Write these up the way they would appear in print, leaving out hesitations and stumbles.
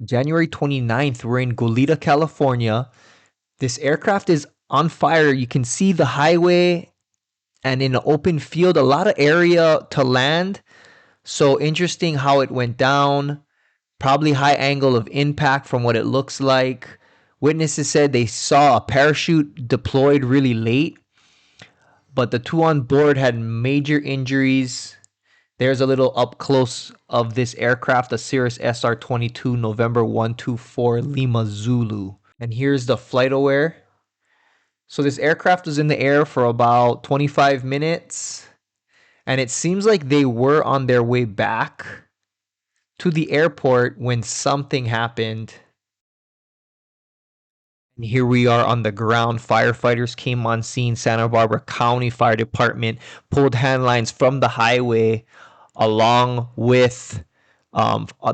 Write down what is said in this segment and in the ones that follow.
January 29th, we're in Goleta, California. This aircraft is on fire. You can see the highway and in an open field, a lot of area to land. So interesting how it went down. Probably high angle of impact from what it looks like. Witnesses said they saw a parachute deployed really late, but the two on board had major injuries. There's a little up close of this aircraft, a Cirrus SR-22, November 124 Lima Zulu. And here's the flight aware. So this aircraft was in the air for about 25 minutes, and it seems like they were on their way back to the airport when something happened. And here we are on the ground. Firefighters came on scene. Santa Barbara County Fire Department pulled hand lines from the highway along with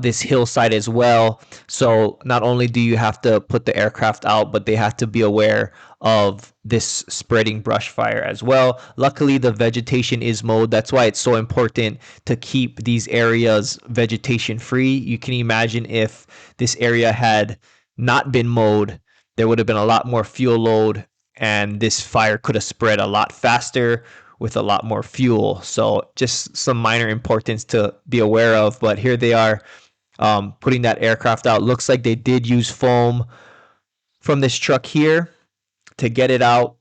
this hillside as well. So not only do you have to put the aircraft out, but they have to be aware of this spreading brush fire as well. Luckily, the vegetation is mowed. That's why it's so important to keep these areas vegetation free. You can imagine if this area had not been mowed, there would have been a lot more fuel load, and this fire could have spread a lot faster with a lot more fuel. So just some minor importance to be aware of. But here they are putting that aircraft out. Looks like they did use foam from this truck here to get it out.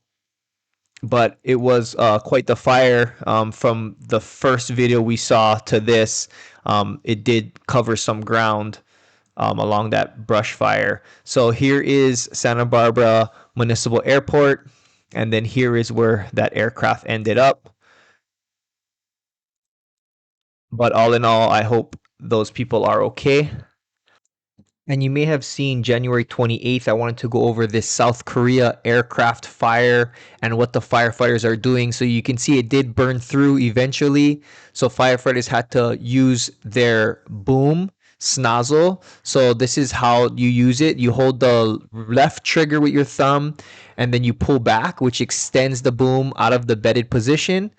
But it was quite the fire. From the first video we saw to this, it did cover some ground along that brush fire. So here is Santa Barbara Municipal Airport. And then here is where that aircraft ended up. But all in all, I hope those people are okay. And you may have seen January 28th, I wanted to go over this South Korea aircraft fire and what the firefighters are doing. So you can see it did burn through eventually. So firefighters had to use their boom snozzle. So this is how you use it. You hold the left trigger with your thumb and then you pull back, which extends the boom out of the bedded position.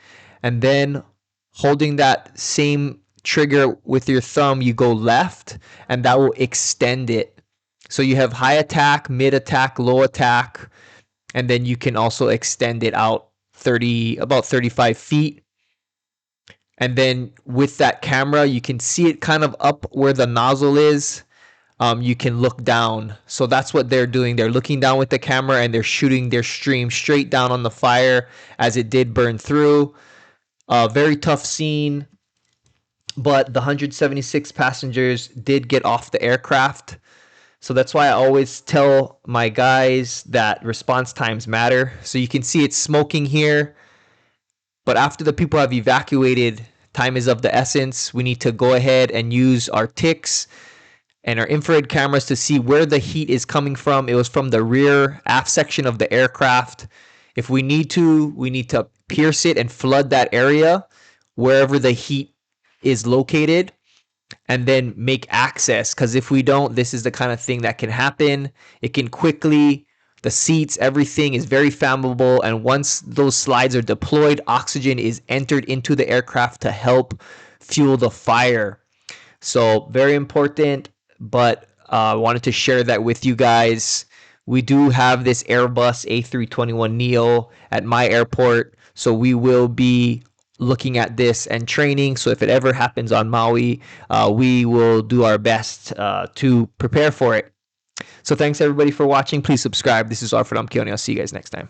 And then holding that same trigger with your thumb, you go left and that will extend it. So you have high attack, mid attack, low attack, and then you can also extend it out about 35 feet. And then with that camera, you can see it kind of up where the nozzle is. You can look down. So that's what they're doing. They're looking down with the camera and they're shooting their stream straight down on the fire as it did burn through. Very tough scene, but the 176 passengers did get off the aircraft. So that's why I always tell my guys that response times matter. So you can see it's smoking here, but after the people have evacuated, time is of the essence. We need to go ahead and use our TICs and our infrared cameras to see where the heat is coming from. It was from the rear aft section of the aircraft. If we need to pierce it and flood that area wherever the heat is located and then make access. Because if we don't, this is the kind of thing that can happen. It can quickly, the seats, everything is very flammable. And once those slides are deployed, oxygen is entered into the aircraft to help fuel the fire. So very important, but I wanted to share that with you guys. We do have this Airbus A321neo at my airport, so we will be looking at this and training. So if it ever happens on Maui, we will do our best to prepare for it. So thanks everybody for watching. Please subscribe. This is Arfred Amkioni. I'll see you guys next time.